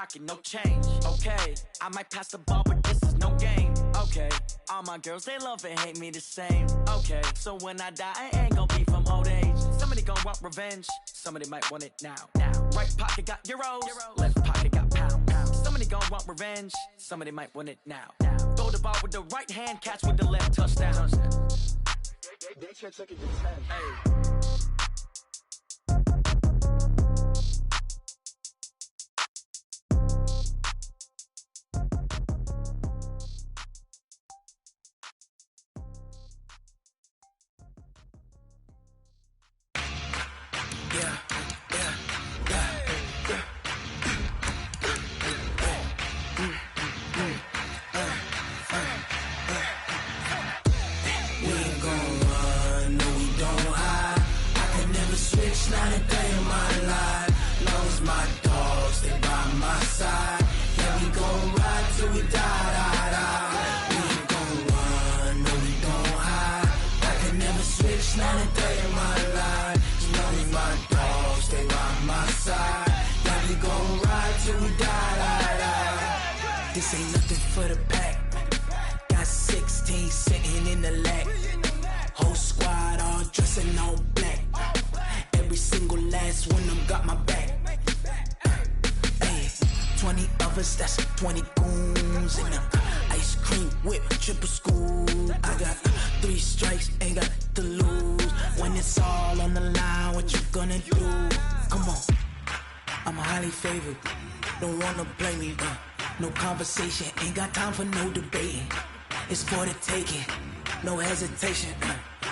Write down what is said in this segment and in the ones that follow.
Pocket, no change, okay. I might pass the ball, but this is no game, okay. All my girls, they love and hate me the same, okay. So when I die, I ain't gon' be from old age. Somebody gon' want revenge, somebody might want it now. Right pocket got euros, left pocket got pounds. Somebody gon' want revenge, somebody might want it now. Throw the ball with the right hand, catch with the left, touchdown. They check it this Not a day in my life, long as my dogs stay by my side. Yeah, we gon' ride till we die. We ain't gon' run, no we don't hide. I can never switch, not a day in my life, as long as my dogs stay by my side. Yeah, we gon' ride till we die. This ain't nothing for the pack. Got 16 sitting in the lag. Whole squad all dressing all black. Every single last one of them got my back. Hey, 20 of us, that's 20 goons in the ice cream whip, triple scoop. I got 3 strikes, ain't got to lose. When it's all on the line, what you gonna do? Come on, I'm highly favored. Don't wanna blame me. No conversation, ain't got time for no debating. It's for the taking, no hesitation.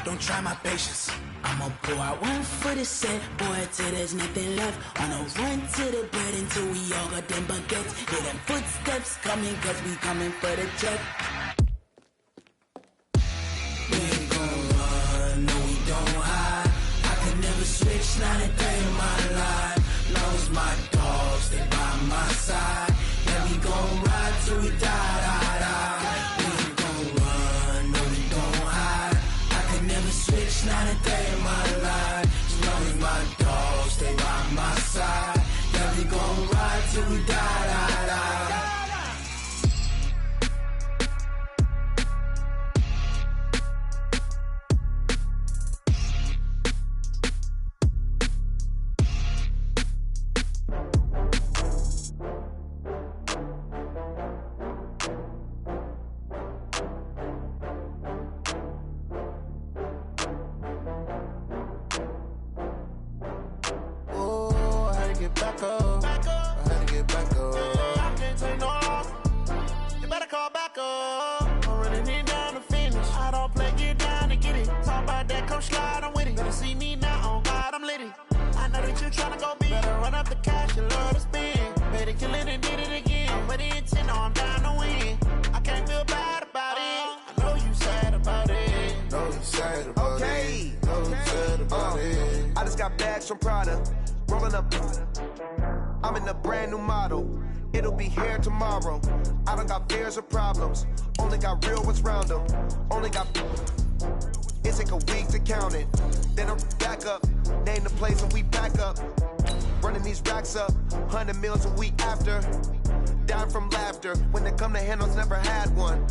Don't try my patience. I'ma pour out one for the set, boy, till there's nothing left. On a run to the bread until we all got them baguettes. Hear them footsteps coming, cause we coming for the check. We ain't gon' run, no we don't hide. I can never switch, not a day in my life. Long as my dogs stay by my side. Yeah, we gon' ride till we die. We ain't gon' run, no we don't hide. I can never switch, not a day in my life. As long as my dogs stay by my side. Yeah, we gon' ride till we die. Back up. I had to get back up. I can't take no loss. You better call back up. I'm running it down to finish. I don't play, get down to get it. Talk about that, come slide, I'm with it. Better see me now, on God, I'm lit it. I know that you tryna go big. Better run up the cash, you love to spend. Better kill it and did it again. I'm with the intent, no, I'm down to win. I can't feel bad about it. I know you sad about it. Know you sad about it. Know you sad about it. I just got bags from Prada. Rolling up, I'm in a brand new model. It'll be here tomorrow. I don't got fears or problems. Only got real ones round them. Only got. It take a week to count it. Then I'm back up. Name the place and we pack up. Running these racks up. 100 meals a week after. Down from laughter. When they come to handles, never had one.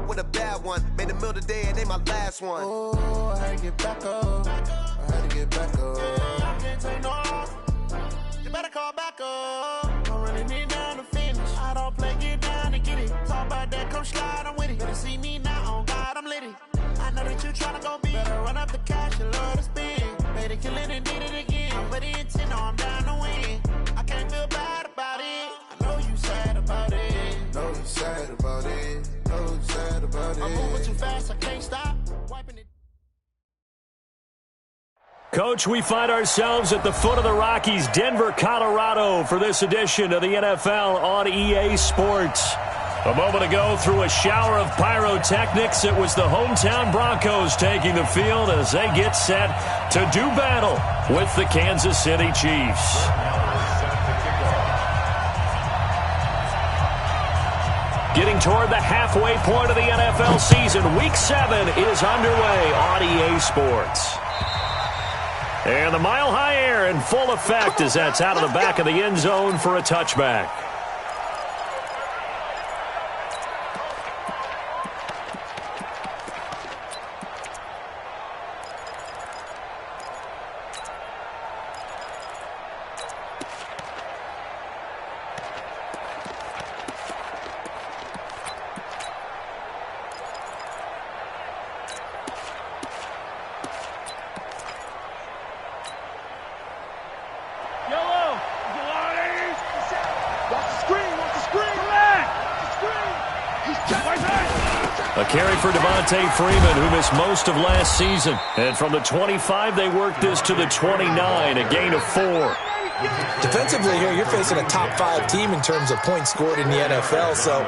With a bad one. Made a meal today and they my last one. Oh, I had to get back up. I had to get back up. I can't take no loss. You better call back up. I'm running it down to finish. I don't play, get down to get it. Talk about that, come slide, I'm with it. Better see me now, on God, I'm lit it. I know that you tryna go big. Better run up the cash, you love to spend. Better kill it and did it again. I'm with the intent, no, I'm down to win. I can't feel bad about it. I know you sad about it. Know you sad about it. Know you sad about it. I'm moving too fast, I can't stop. Wiping it. Coach, we find ourselves at the foot of the Rockies, Denver, Colorado, for this edition of the NFL on EA Sports. A moment ago, through a shower of pyrotechnics, it was the hometown Broncos taking the field as they get set to do battle with the Kansas City Chiefs. Getting toward the halfway point of the NFL season, Week 7 is underway on EA Sports. And the mile-high air in full effect as that's out of the back of the end zone for a touchback. A carry for Devontae Freeman, who missed most of last season. And from the 25, they worked this to the 29, a gain of 4. Defensively here, you're facing a top-5 team in terms of points scored in the NFL. So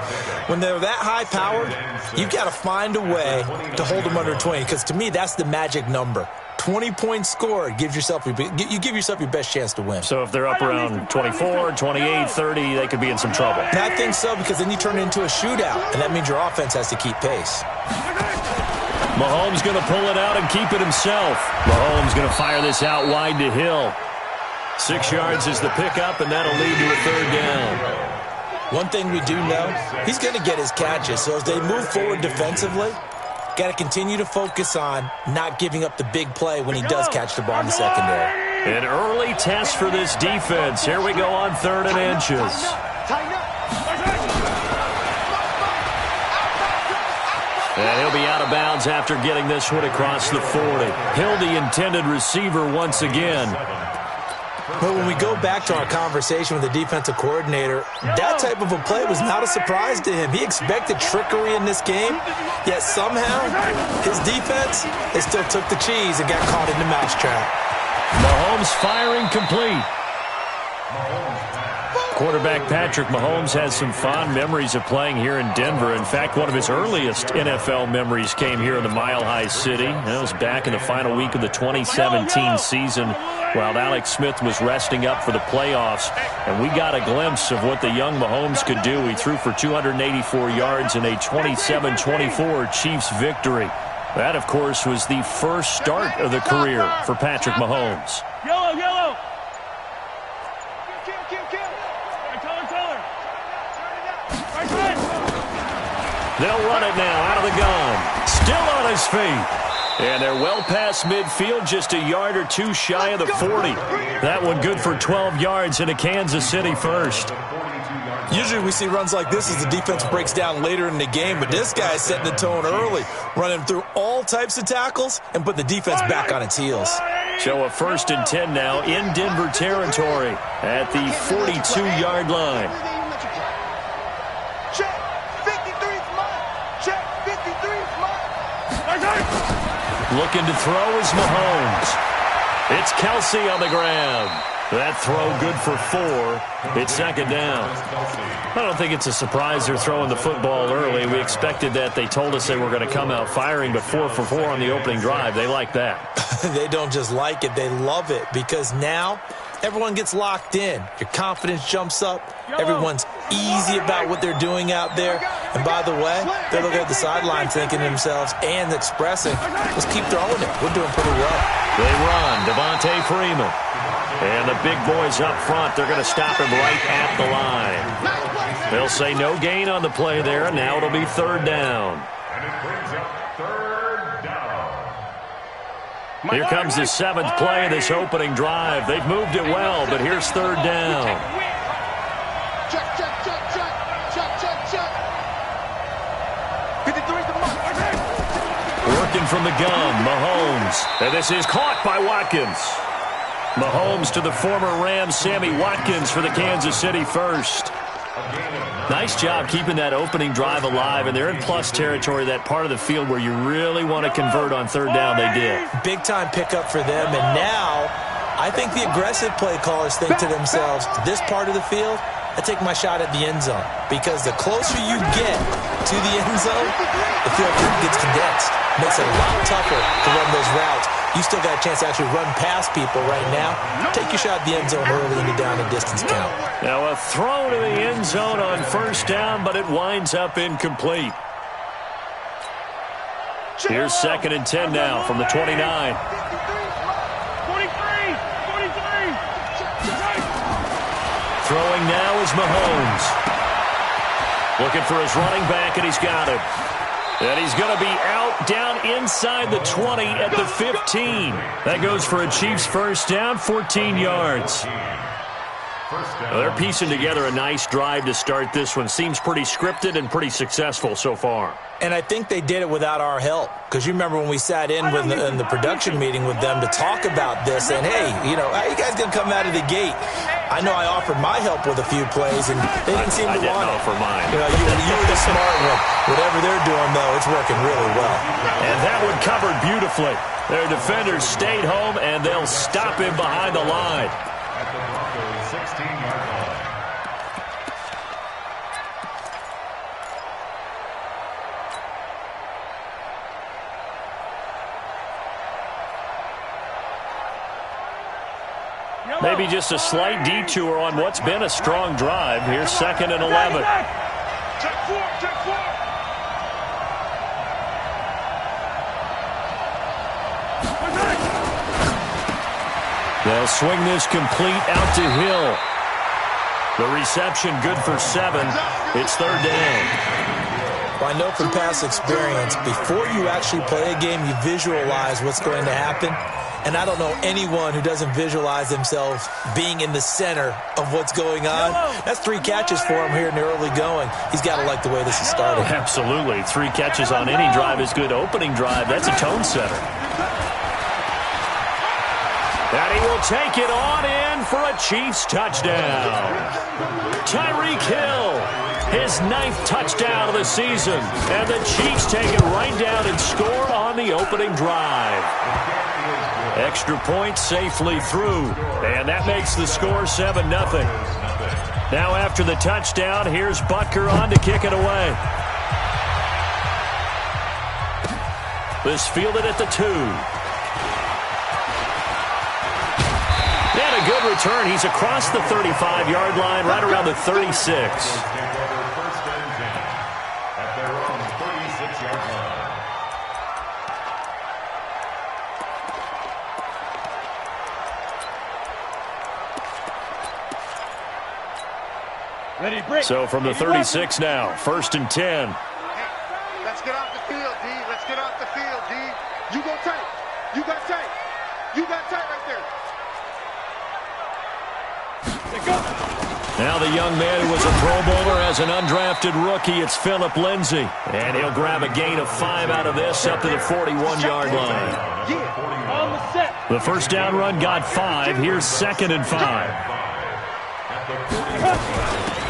when they're that high-powered, you've got to find a way to hold them under 20, because to me, that's the magic number. 20 points scored, you give yourself your best chance to win. So if they're up around 24, 28, 30, they could be in some trouble. And I think so, because then you turn it into a shootout, and that means your offense has to keep pace. Mahomes going to pull it out and keep it himself. Mahomes going to fire this out wide to Hill. 6 yards is the pickup, and that'll lead to a 3rd down. One thing we do know, he's going to get his catches. So as they move forward defensively, got to continue to focus on not giving up the big play when he does catch the ball in the secondary. An early test for this defense. Here we go on 3rd and inches. And he'll be out of bounds after getting this one across the 40. Hill, the intended receiver once again. But when we go back to our conversation with the defensive coordinator, that type of a play was not a surprise to him. He expected trickery in this game, yet somehow his defense, they still took the cheese and got caught in the mousetrap. Mahomes firing complete. Quarterback Patrick Mahomes has some fond memories of playing here in Denver. In fact, one of his earliest NFL memories came here in the Mile High City. That was back in the final week of the 2017 season while Alex Smith was resting up for the playoffs. And we got a glimpse of what the young Mahomes could do. He threw for 284 yards in a 27-24 Chiefs victory. That, of course, was the first start of the career for Patrick Mahomes. Yellow. They'll run it now out of the gun. Still on his feet. And they're well past midfield, just a yard or two shy of the 40. That one good for 12 yards in a Kansas City first. Usually we see runs like this as the defense breaks down later in the game, but this guy is setting the tone early, running through all types of tackles and put the defense back on its heels. So a 1st and 10 now in Denver territory at the 42-yard line. Looking to throw is Mahomes. It's Kelsey on the ground. That throw good for 4. It's 2nd down. I don't think it's a surprise they're throwing the football early. We expected that. They told us they were going to come out firing, but 4 for 4 on the opening drive. They like that. They don't just like it. They love it, because now everyone gets locked in. Your confidence jumps up. Everyone's easy about what they're doing out there. And by the way, they're looking at the sideline thinking to themselves and expressing, let's keep throwing it. We're doing pretty well. They run. Devontae Freeman. And the big boys up front, they're going to stop him right at the line. They'll say no gain on the play there, and now it'll be 3rd down. Here comes the 7th play of this opening drive. They've moved it well, but here's 3rd down. Working from the gun, Mahomes. And this is caught by Watkins. Mahomes to the former Rams, Sammy Watkins, for the Kansas City first. Nice job keeping that opening drive alive, and they're in plus territory, that part of the field where you really want to convert on 3rd down. They did. Big-time pickup for them, and now I think the aggressive play callers think to themselves, this part of the field, I take my shot at the end zone, because the closer you get to the end zone, the field gets condensed. Makes it a lot tougher to run those routes. You still got a chance to actually run past people right now. Take your shot at the end zone early in the down and distance count. Now a throw to the end zone on 1st down, but it winds up incomplete. Here's 2nd and 10 now from the 29. 43. Throwing now is Mahomes. Looking for his running back, and he's got him. And he's going to be out down inside the 20 at the 15. That goes for a Chiefs 1st down, 14 yards. Well, they're piecing together a nice drive to start this one. Seems pretty scripted and pretty successful so far. And I think they did it without our help. Because you remember when we sat in the production meeting with them to talk about this, and hey, you know, how you guys going to come out of the gate? I know I offered my help with a few plays, and they didn't seem to want it. I didn't offer mine. You know, you were the smart one. Whatever they're doing, though, it's working really well. And that one covered beautifully. Their defenders stayed home, and they'll stop him behind the line. At the Broncos' 16-yard line. Maybe just a slight detour on what's been a strong drive. Here's 2nd and 11. They'll swing this complete out to Hill. The reception good for 7. It's 3rd down. Well, I know from past experience, before you actually play a game, you visualize what's going to happen. And I don't know anyone who doesn't visualize themselves being in the center of what's going on. That's 3 catches for him here in the early going. He's got to like the way this is starting. Absolutely. 3 catches on any drive is good. Opening drive, that's a tone setter. And he will take it on in for a Chiefs touchdown. Tyreek Hill, his 9th touchdown of the season. And the Chiefs take it right down and score on the opening drive. Extra point safely through. And that makes the score 7-0. Now after the touchdown, here's Butker on to kick it away. This fielded at the 2. And a good return. He's across the 35-yard line, right around the 36. So from the 36 now, 1st and 10. Let's get off the field, D. Let's get off the field, D. You go tight. You got tight. You got tight right there. Now the young man who was a Pro Bowler as an undrafted rookie, it's Phillip Lindsay. And he'll grab a gain of 5 out of this up to the 41-yard line. The first down run got 5. Here's 2nd and 5.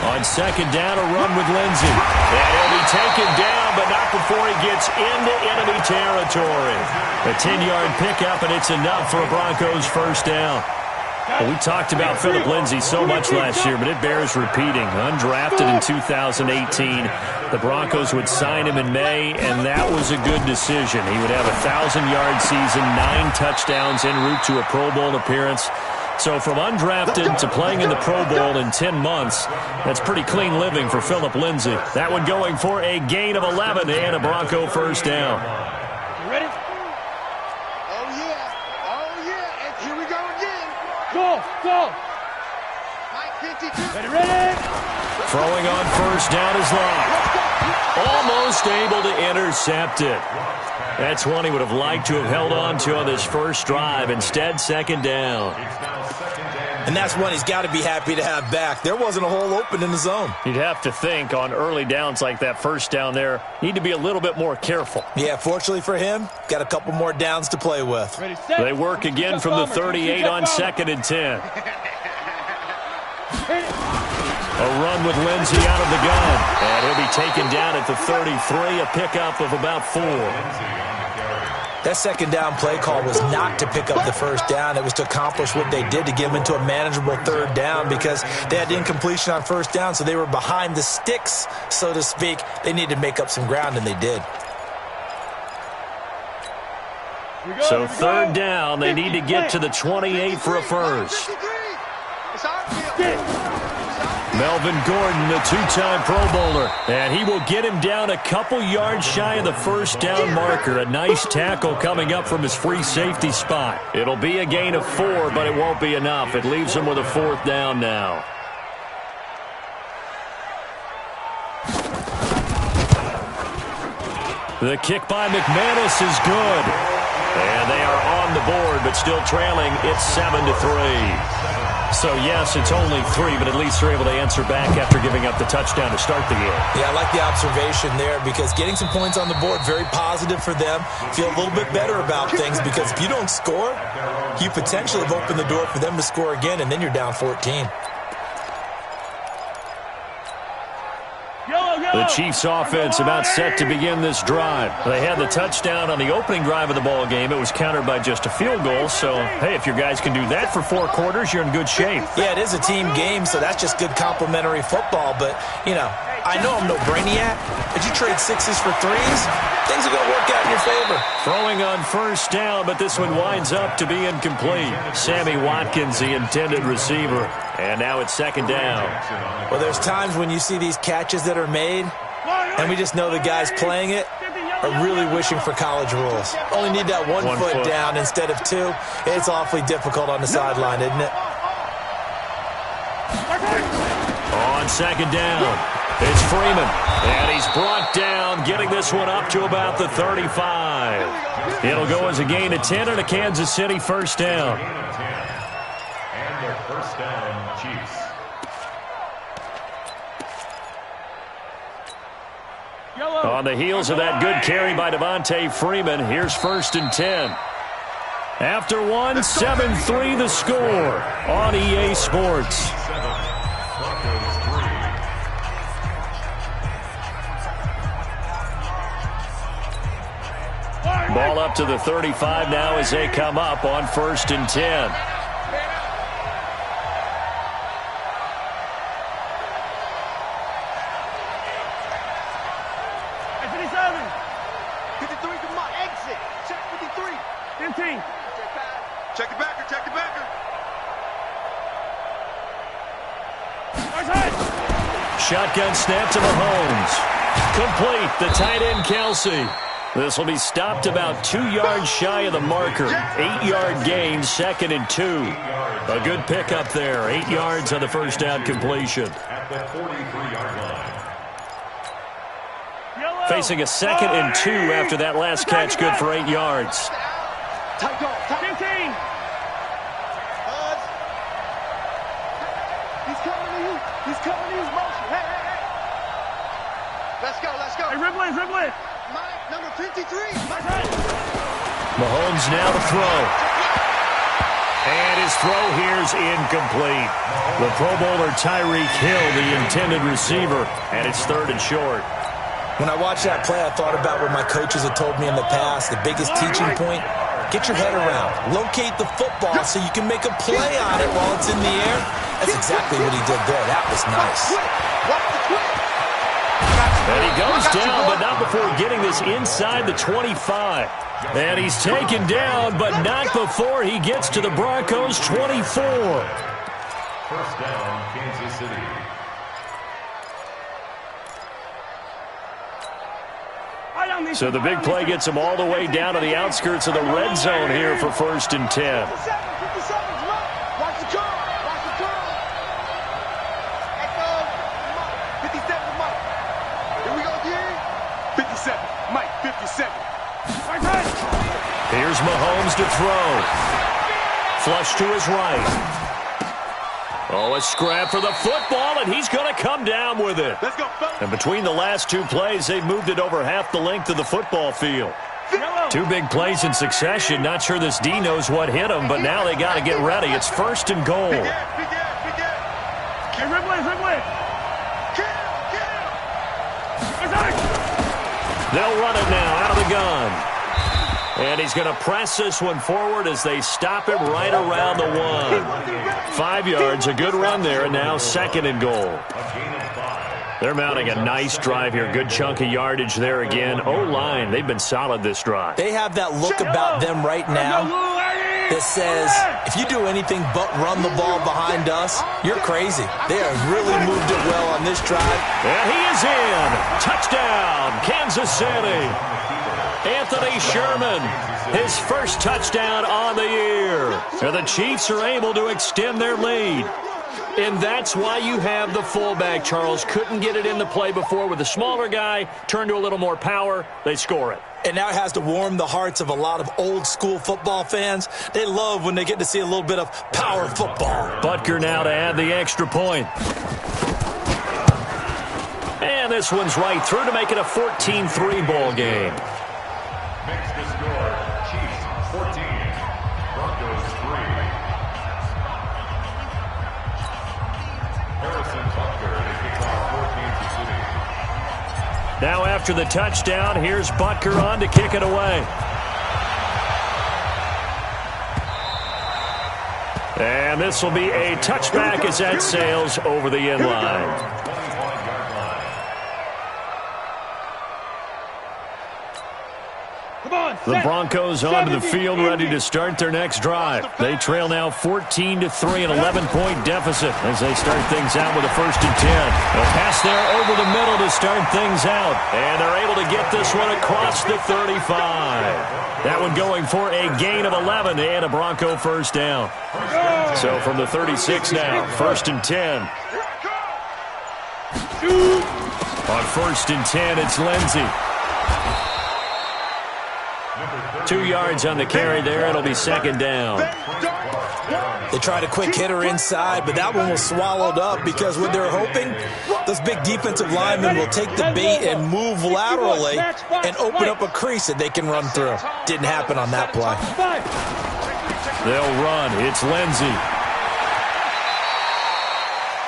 On 2nd down, a run with Lindsay. And he'll be taken down, but not before he gets into enemy territory. A 10-yard pickup, and it's enough for a Broncos first down. Well, we talked about Phillip Lindsay so much last year, but it bears repeating. Undrafted in 2018. The Broncos would sign him in May, and that was a good decision. He would have a 1,000-yard season, 9 touchdowns en route to a Pro Bowl appearance. So from undrafted to playing in the Pro Bowl in 10 months, that's pretty clean living for Phillip Lindsay. That one going for a gain of 11 and a Bronco first down. You ready? Oh, yeah. Oh, yeah. And here we go again. Go. Mike 52. Ready? Throwing on first down is locked. Almost able to intercept it. That's one he would have liked to have held on to on this first drive. Instead, 2nd down. And that's one he's got to be happy to have back. There wasn't a hole open in the zone. You'd have to think on early downs like that first down there, need to be a little bit more careful. Yeah, fortunately for him, got a couple more downs to play with. They work again from the 38 on 2nd and 10. A run with Lindsay out of the gun. And he'll be taken down at the 33, a pickup of about 4. That 2nd down play call was not to pick up the first down. It was to accomplish what they did, to get them into a manageable 3rd down, because they had incompletion on first down, so they were behind the sticks, so to speak. They needed to make up some ground, and they did. So 3rd down, they need to get to the 28 for a first. Melvin Gordon, the 2-time Pro Bowler, and he will get him down a couple yards shy of the first down marker. A nice tackle coming up from his free safety spot. It'll be a gain of 4, but it won't be enough. It leaves him with a 4th down now. The kick by McManus is good. And they are on the board, but still trailing. It's 7-3. So, yes, it's only 3, but at least they're able to answer back after giving up the touchdown to start the game. Yeah, I like the observation there because getting some points on the board, very positive for them. Feel a little bit better about things because if you don't score, you potentially have opened the door for them to score again, and then you're down 14. The Chiefs offense about set to begin this drive. They had the touchdown on the opening drive of the ball game. It was countered by just a field goal. So, hey, if your guys can do that for 4 quarters, you're in good shape. Yeah, it is a team game, so that's just good complimentary football. But, you know, I know I'm no brainiac, but you trade 6s for 3s, things are going to work out in your favor. Throwing on first down, but this one winds up to be incomplete. Sammy Watkins, the intended receiver. And now it's second down. Well, there's times when you see these catches that are made, and we just know the guys playing it are really wishing for college rules. Only need that one foot down instead of 2. It's awfully difficult on the sideline, isn't it? On second down, it's Freeman. And he's brought down, getting this one up to about the 35. It'll go as a gain of 10 and a Kansas City first down. And their first down, Chiefs. On the heels of that good carry by Devontae Freeman, here's first and 10. After one, 7-3 the score on EA Sports. Ball up to the 35 now as they come up on first and 10. Check the backer, check the backer. Shotgun snap to Mahomes. Complete, the tight end Kelsey. This will be stopped about 2 yards shy of the marker. 8-yard gain, second and 2. A good pickup there. 8 yards on the first down completion. At the 43-yard line. Facing a second and 2 after that last catch, good for 8 yards. Tight dog, 15. He's coming to you. He's coming to you. Motion. Hey, hey, hey. Let's go, let's go. Hey, Ripley, Ripley. Mike, number 53. Mahomes now to throw. And his throw here's incomplete. The Pro Bowler Tyreek Hill, the intended receiver, and it's third and short. When I watched that play, I thought about what my coaches had told me in the past. The biggest teaching point, get your head around. Locate the football so you can make a play on it while it's in the air. That's exactly what he did there. That was nice. And he goes down, but not before getting this inside the 25. And he's taken down, but not before he gets to the Broncos' 24. First down, Kansas City. So the big play gets him all the way down to the outskirts of the red zone here for first and 10. Here's Mahomes to throw. Flush to his right. Oh, a scrap for the football, and he's going to come down with it. Let's go, fellas. And between the last 2 plays, they've moved it over half the length of the football field. 2 big plays in succession. Not sure this D knows what hit him, but now they got to get ready. It's first and goal. Hey, Ripley, Ripley. They'll run it now out of the gun. And he's going to press this one forward as they stop him right around the 1. 5 yards, a good run there, and now second and goal. They're mounting a nice drive here. Good chunk of yardage there again. O-line, they've been solid this drive. They have that look about them right now that says, if you do anything but run the ball behind us, you're crazy. They have really moved it well on this drive. And he is in. Touchdown, Kansas City. Anthony Sherman, his first touchdown on the year. And the Chiefs are able to extend their lead. And that's why you have the fullback, Charles. Couldn't get it in the play before with a smaller guy. Turn to a little more power. They score it. And now it has to warm the hearts of a lot of old-school football fans. They love when they get to see a little bit of power football. Butker now to add the extra point. And this one's right through to make it a 14-3 ball game. Makes the score Chiefs 14, Broncos 3. Harrison Butker to kick off 14th City. Now after the touchdown, here's Butker on to kick it away. And this will be a touchback as that sails over the end line. The Broncos onto the field ready to start their next drive. They trail now 14-3, an 11-point deficit as they start things out with a 1st and 10. A pass there over the middle to start things out. And they're able to get this one across the 35. That one going for a gain of 11 and a Bronco first down. So from the 36 now, 1st and 10. On 1st and 10, it's Lindsey. 2 yards on the carry there. It'll be 2nd down. They tried a quick hitter inside, but that one was swallowed up because what they're hoping, those big defensive linemen will take the bait and move laterally and open up a crease that they can run through. Didn't happen on that play. They'll run. It's Lindsey.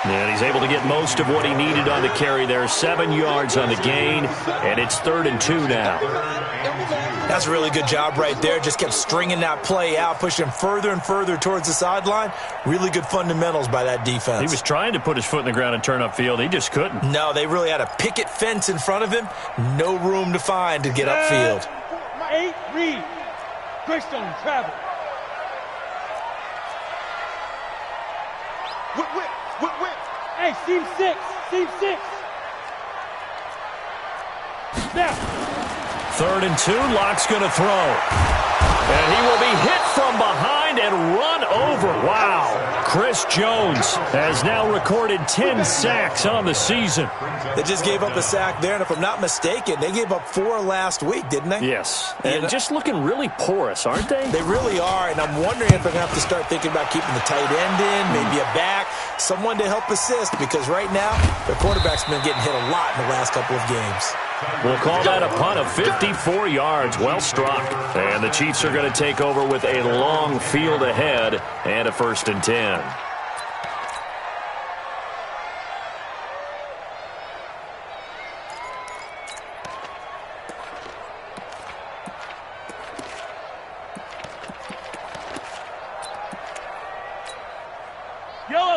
And he's able to get most of what he needed on the carry there. 7 yards on the gain, and it's 3rd and 2 now. That's a really good job right there. Just kept stringing that play out, pushing him further and further towards the sideline. Really good fundamentals by that defense. He was trying to put his foot in the ground and turn upfield. He just couldn't. No, they really had a picket fence in front of him. No room to find to get upfield. 8, read. Greystone, travel. Whip. Hey, seam 6. Now. 3rd and 2, Locke's going to throw. And he will be hit from behind and run over. Wow. Chris Jones has now recorded 10 sacks on the season. They just gave up a sack there, and if I'm not mistaken, they gave up 4 last week, didn't they? Yes. And just looking really porous, aren't they? They really are, and I'm wondering if they're going to have to start thinking about keeping the tight end in, maybe a back, someone to help assist, because right now, their quarterback's been getting hit a lot in the last couple of games. We'll call that a punt of 54 yards. Well struck. And the Chiefs are going to take over with a long field ahead and a 1st and 10.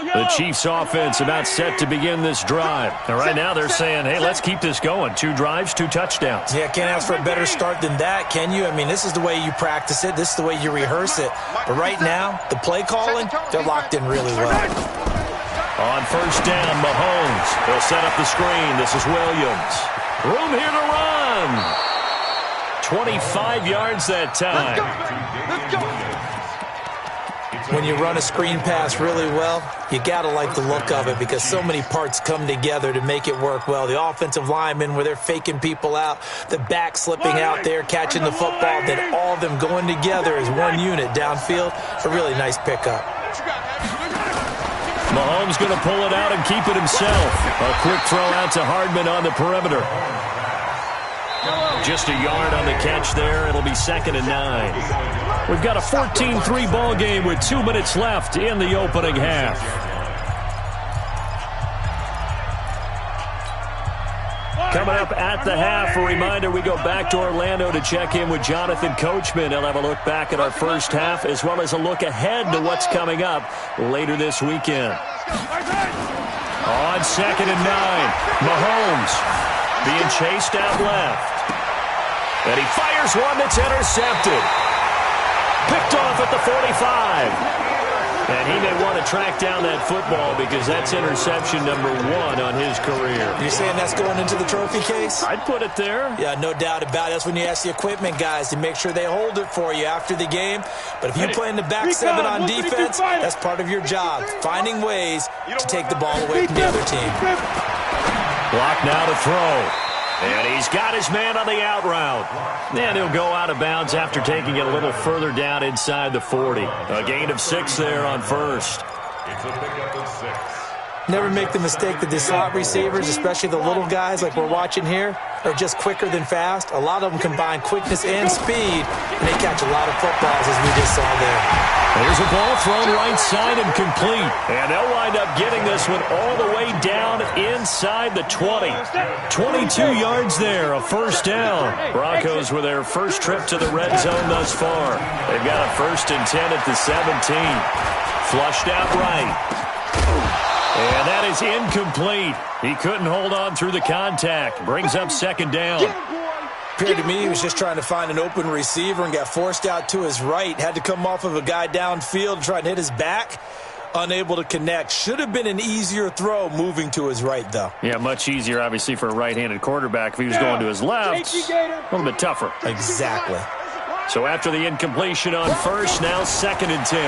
The Chiefs offense about set to begin this drive. And right now they're saying, hey, let's keep this going. 2 drives, 2 touchdowns. Yeah, can't ask for a better start than that, can you? I mean, this is the way you practice it. This is the way you rehearse it. But right now, the play calling, they're locked in really well. On 1st down, Mahomes. They'll set up the screen. This is Williams. Room here to run. 25 yards that time. Let's go. When you run a screen pass really well, you got to like the look of it because so many parts come together to make it work well. The offensive linemen where they're faking people out, the back slipping out there, catching the football, then all of them going together as one unit downfield. A really nice pickup. Mahomes going to pull it out and keep it himself. A quick throw out to Hardman on the perimeter. Just a yard on the catch there. It'll be 2nd and 9. We've got a 14-3 ball game with 2 minutes left in the opening half. Coming up at the half, a reminder, we go back to Orlando to check in with Jonathan Coachman. He'll have a look back at our first half as well as a look ahead to what's coming up later this weekend. On 2nd and 9, Mahomes being chased out left. And he fires one that's intercepted. Picked off at the 45. And he may want to track down that football because that's interception number 1 on his career. You're saying that's going into the trophy case? I'd put it there. Yeah, no doubt about it. That's when you ask the equipment guys to make sure they hold it for you after the game. But if you play in the back 7 on defense, that's part of your job, finding ways to take the ball away from the other team. Block now to throw. And he's got his man on the out route. And he'll go out of bounds after taking it a little further down inside the 40. A gain of 6 there on first. It's a pickup of 6. Never make the mistake that the slot receivers, especially the little guys like we're watching here, are just quicker than fast. A lot of them combine quickness and speed, and they catch a lot of footballs, as we just saw there. There's a ball thrown right side and complete. And they'll wind up getting this one all the way down inside the 20. 22 yards there, a first down. Broncos with their first trip to the red zone thus far. They've got a 1st and 10 at the 17. Flushed out right. And that is incomplete. He couldn't hold on through the contact. Brings up 2nd down. Appeared to me he was just trying to find an open receiver and got forced out to his right. Had to come off of a guy downfield and try and hit his back. Unable to connect. Should have been an easier throw moving to his right, though. Yeah, much easier, obviously, for a right-handed quarterback. If he was going to his left, a little bit tougher. Exactly. So after the incompletion on first, now 2nd and 10.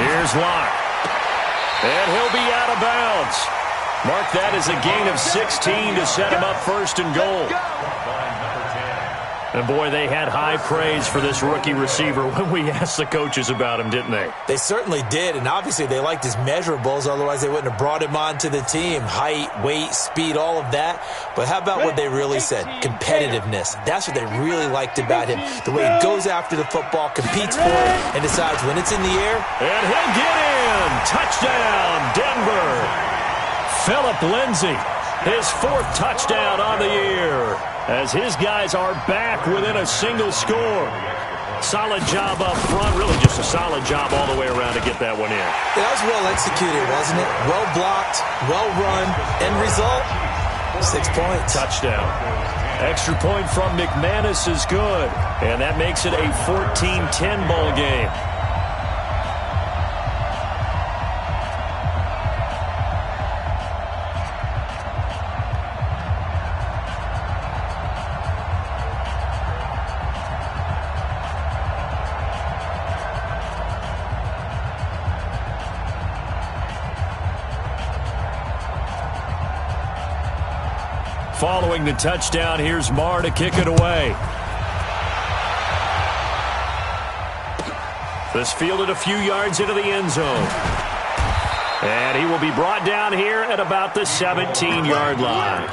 Here's Locke. And he'll be out of bounds. Mark that as a gain of 16 to set him up 1st and goal. And, boy, they had high praise for this rookie receiver when we asked the coaches about him, didn't they? They certainly did, and obviously they liked his measurables. Otherwise, they wouldn't have brought him onto the team. Height, weight, speed, all of that. But how about what they really said? Competitiveness. That's what they really liked about him. The way he goes after the football, competes for it, and decides when it's in the air. And he'll get in. Touchdown, Denver. Phillip Lindsay, his 4th touchdown on the year, as his guys are back within a single score. Solid job up front, really just a solid job all the way around to get that one in. That was well executed, wasn't it? Well blocked, well run, end result, 6 points. Touchdown. Extra point from McManus is good, and that makes it a 14-10 ball game. Following the touchdown, here's Marr to kick it away. This fielded a few yards into the end zone. And he will be brought down here at about the 17-yard line.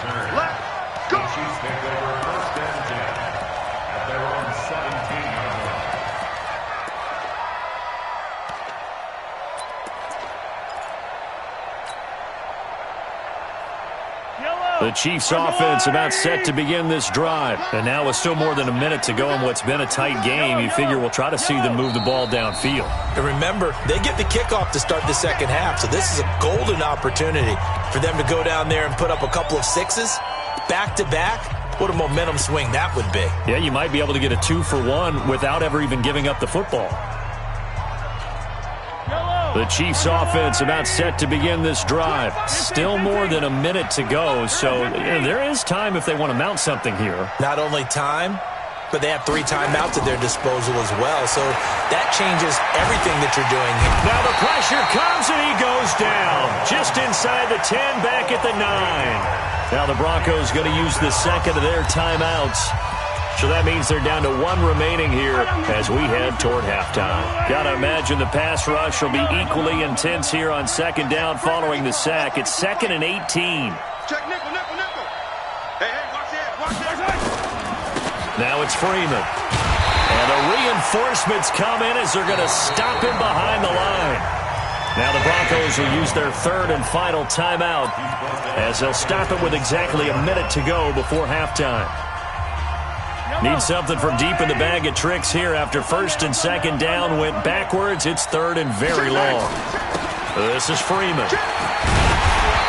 The Chiefs offense about set to begin this drive. And now with still more than a minute to go in what's been a tight game, you figure we'll try to see them move the ball downfield. And remember, they get the kickoff to start the second half, so this is a golden opportunity for them to go down there and put up a couple of 6s back-to-back. What a momentum swing that would be. Yeah, you might be able to get a 2-for-1 without ever even giving up the football. The Chiefs offense about set to begin this drive. Still more than a minute to go, so there is time if they want to mount something here. Not only time, but they have 3 timeouts at their disposal as well, so that changes everything that you're doing here. Now the pressure comes and he goes down. Just inside the 10, back at the 9. Now the Broncos going to use the second of their timeouts. So that means they're down to 1 remaining here as we head toward halftime. Got to imagine the pass rush will be equally intense here on 2nd down following the sack. It's 2nd and 18. Check nickel. Hey, watch it. Now it's Freeman. And the reinforcements come in as they're going to stop him behind the line. Now the Broncos will use their 3rd and final timeout as they'll stop it with exactly a minute to go before halftime. Need something from deep in the bag of tricks here after 1st and 2nd down went backwards. It's 3rd and very long. This is Freeman.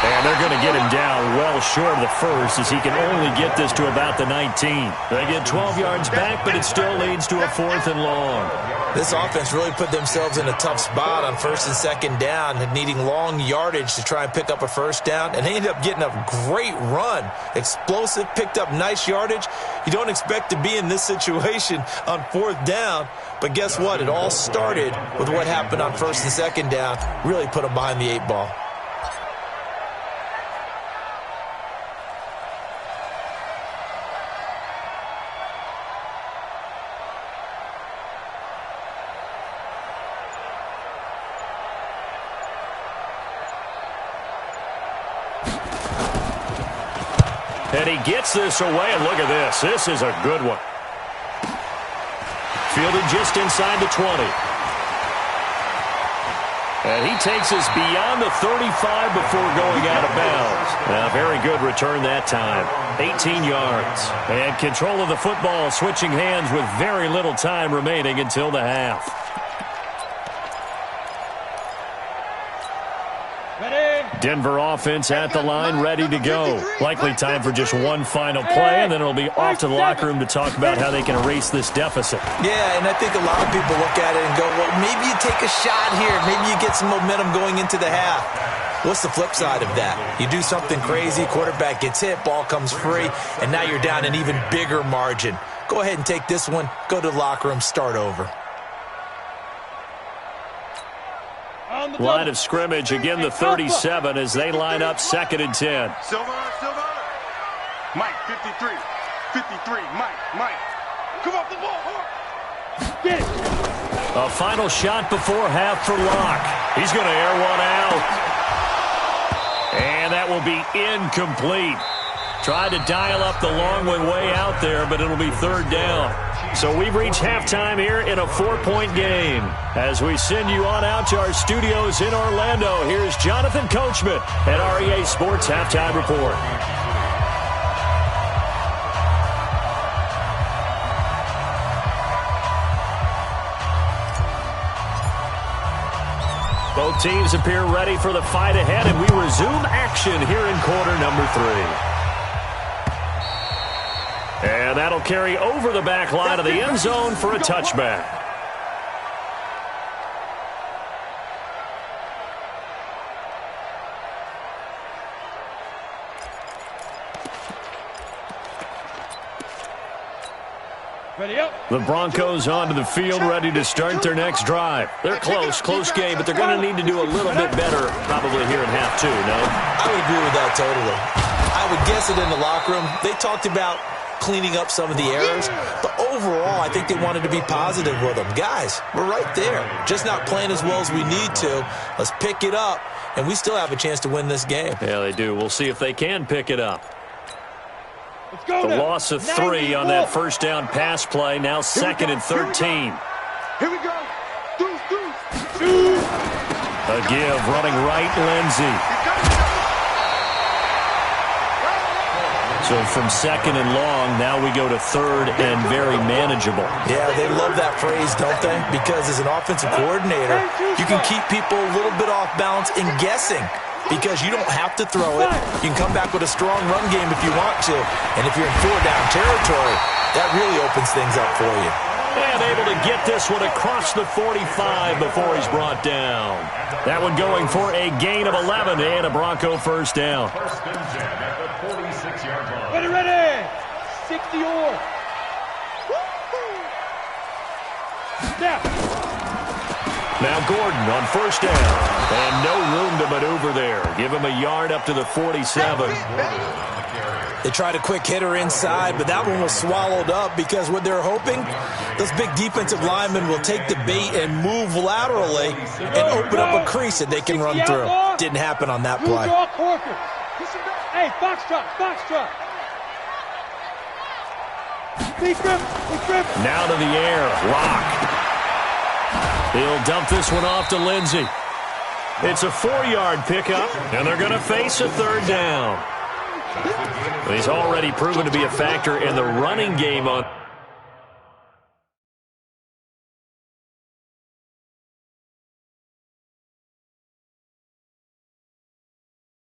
And they're going to get him down well short of the 1st as he can only get this to about the 19. They get 12 yards back, but it still leads to a 4th and long. This offense really put themselves in a tough spot on first and second down, needing long yardage to try and pick up a first down, and they ended up getting a great run. Explosive, picked up nice yardage. You don't expect to be in this situation on fourth down, but guess what? It all started with what happened on first and second down. Really put them behind the 8 ball. And he gets this away, and look at this. This is a good one. Fielded just inside the 20. And he takes us beyond the 35 before going out of bounds. A very good return that time. 18 yards. And control of the football, switching hands with very little time remaining until the half. Denver offense at the line, ready to go. Likely time for just one final play, and then it'll be off to the locker room to talk about how they can erase this deficit. Yeah, and I think a lot of people look at it and go, well, maybe you take a shot here. Maybe you get some momentum going into the half. What's the flip side of that? You do something crazy, quarterback gets hit, ball comes free, and now you're down an even bigger margin. Go ahead and take this one, go to the locker room, start over. Line of scrimmage, again the 37 as they line up 2nd and 10. Silver. Mike, 53. 53, Mike. Come off the ball. Get it. A final shot before half for Locke. He's going to air one out. And that will be incomplete. Tried to dial up the long one way out there, but it'll be 3rd down. So we've reached halftime here in a 4-point game. As we send you on out to our studios in Orlando, here's Jonathan Coachman at REA Sports Halftime Report. Both teams appear ready for the fight ahead, and we resume action here in quarter number 3. And that'll carry over the back line of the end zone for a touchback. The Broncos onto the field, ready to start their next drive. They're close game, but they're going to need to do a little bit better probably here in half 2, no? I would agree with that totally. I would guess it in the locker room. They talked about cleaning up some of the errors, but overall I think they wanted to be positive with them. Guys, we're right there, just not playing as well as we need to. Let's pick it up, and we still have a chance to win this game. Yeah, they do. We'll see if they can pick it up. The loss of 3 on that first down pass play, now 2nd and 13. Here we go. A give, running right, Lindsey. So from 2nd and long, now we go to 3rd and very manageable. Yeah, they love that phrase, don't they? Because as an offensive coordinator, you can keep people a little bit off balance and guessing because you don't have to throw it. You can come back with a strong run game if you want to. And if you're in 4-down territory, that really opens things up for you. And able to get this one across the 45 before he's brought down. That one going for a gain of 11 and a Bronco first down. Ready! 60 or. Snap. Now Gordon on first down. And no room to maneuver there. Give him a yard up to the 47. They tried a quick hitter inside, but that one was swallowed up because what they're hoping, those big defensive linemen will take the bait and move laterally and open up a crease that they can run through. Didn't happen on that play. Hey, foxtrot. Now to the air. Locke. He'll dump this one off to Lindsey. It's a 4-yard pickup, and they're going to face a 3rd down. He's already proven to be a factor in the running game on